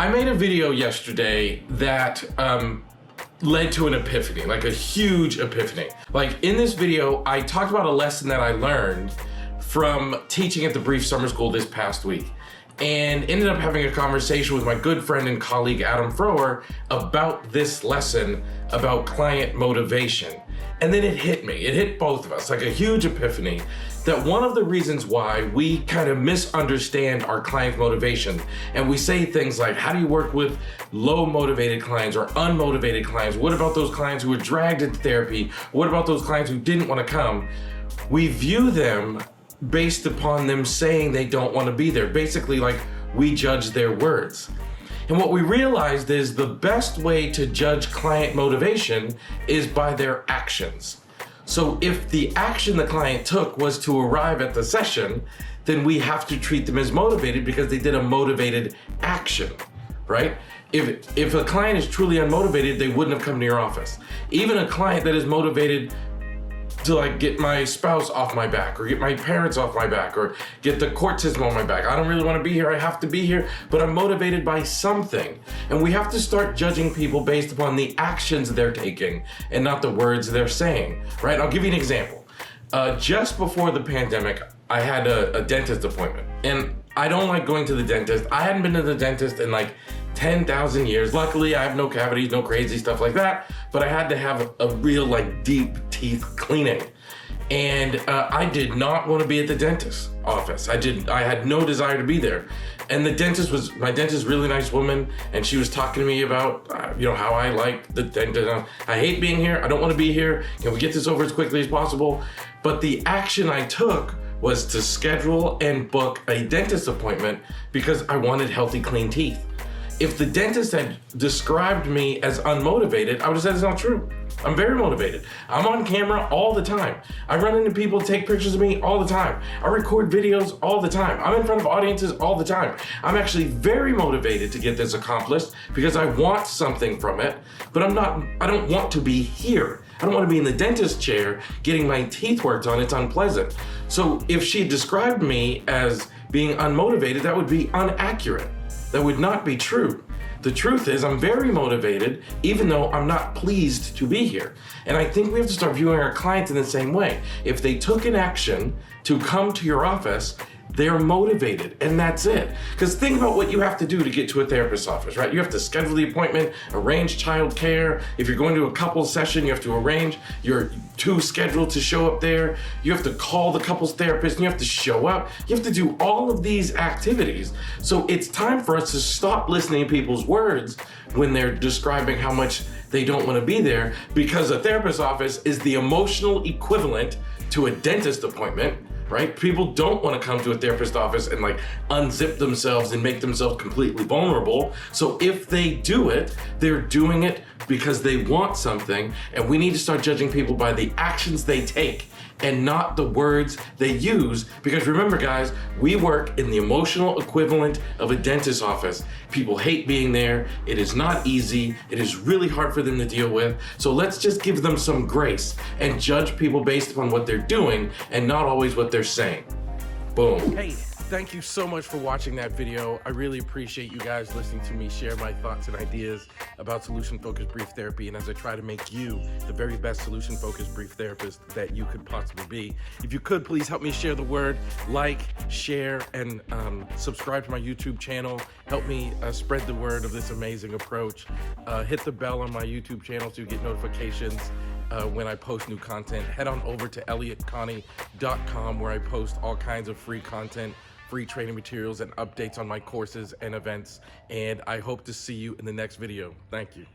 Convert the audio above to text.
I made a video yesterday that led to an epiphany, like a huge epiphany. Like in this video, I talked about a lesson that I learned from teaching at the Brief Summer School this past week, and ended up having a conversation with my good friend and colleague Adam Frower about this lesson about client motivation. And then it hit me, it hit both of us, like a huge epiphany, that one of the reasons why we kind of misunderstand our client motivation, and we say things like, how do you work with low motivated clients or unmotivated clients? What about those clients who were dragged into therapy? What about those clients who didn't want to come? We view them based upon them saying they don't want to be there. Basically, like, we judge their words. And what we realized is the best way to judge client motivation is by their actions. So if the action the client took was to arrive at the session, then we have to treat them as motivated because they did a motivated action, right? If a client is truly unmotivated, they wouldn't have come to your office. Even a client that is motivated to like get my spouse off my back or get my parents off my back or get the court system on my back. I don't really want to be here, I have to be here, but I'm motivated by something. And we have to start judging people based upon the actions they're taking and not the words they're saying, right? I'll give you an example. Just before the pandemic, I had a dentist appointment, and I don't like going to the dentist. I hadn't been to the dentist in like 10,000 years. Luckily, I have no cavities, no crazy stuff like that, but I had to have a real like deep teeth cleaning. And I did not want to be at the dentist's office. I had no desire to be there. And my dentist was a really nice woman, and she was talking to me about, how I like the dentist. I hate being here, I don't want to be here. Can we get this over as quickly as possible? But the action I took was to schedule and book a dentist appointment because I wanted healthy, clean teeth. If the dentist had described me as unmotivated, I would have said it's not true. I'm very motivated. I'm on camera all the time. I run into people, take pictures of me all the time. I record videos all the time. I'm in front of audiences all the time. I'm actually very motivated to get this accomplished because I want something from it, but I don't want to be here. I don't want to be in the dentist chair getting my teeth worked on. It's unpleasant. So if she described me as being unmotivated, that would be inaccurate. That would not be true. The truth is I'm very motivated, even though I'm not pleased to be here. And I think we have to start viewing our clients in the same way. If they took an action to come to your office, they're motivated, and that's it. Because think about what you have to do to get to a therapist's office, right? You have to schedule the appointment, arrange child care. If you're going to a couples session, you have to arrange your two scheduled to show up there. You have to call the couples therapist, and you have to show up. You have to do all of these activities. So it's time for us to stop listening to people's words when they're describing how much they don't want to be there, because a therapist's office is the emotional equivalent to a dentist appointment. Right? People don't want to come to a therapist's office and like unzip themselves and make themselves completely vulnerable. So if they do it, they're doing it because they want something, and we need to start judging people by the actions they take and not the words they use. Because remember, guys, we work in the emotional equivalent of a dentist's office. People hate being there. It is not easy. It is really hard for them to deal with. So let's just give them some grace and judge people based upon what they're doing and not always what they're saying. Boom. Hey, thank you so much for watching that video. I really appreciate you guys listening to me share my thoughts and ideas about solution-focused brief therapy, and as I try to make you the very best solution-focused brief therapist that you could possibly be. If you could, please help me share the word, like, share, and subscribe to my YouTube channel. Help me spread the word of this amazing approach. Hit the bell on my YouTube channel so you get notifications when I post new content. Head on over to elliottconnie.com, where I post all kinds of free content, free training materials, and updates on my courses and events. And I hope to see you in the next video. Thank you.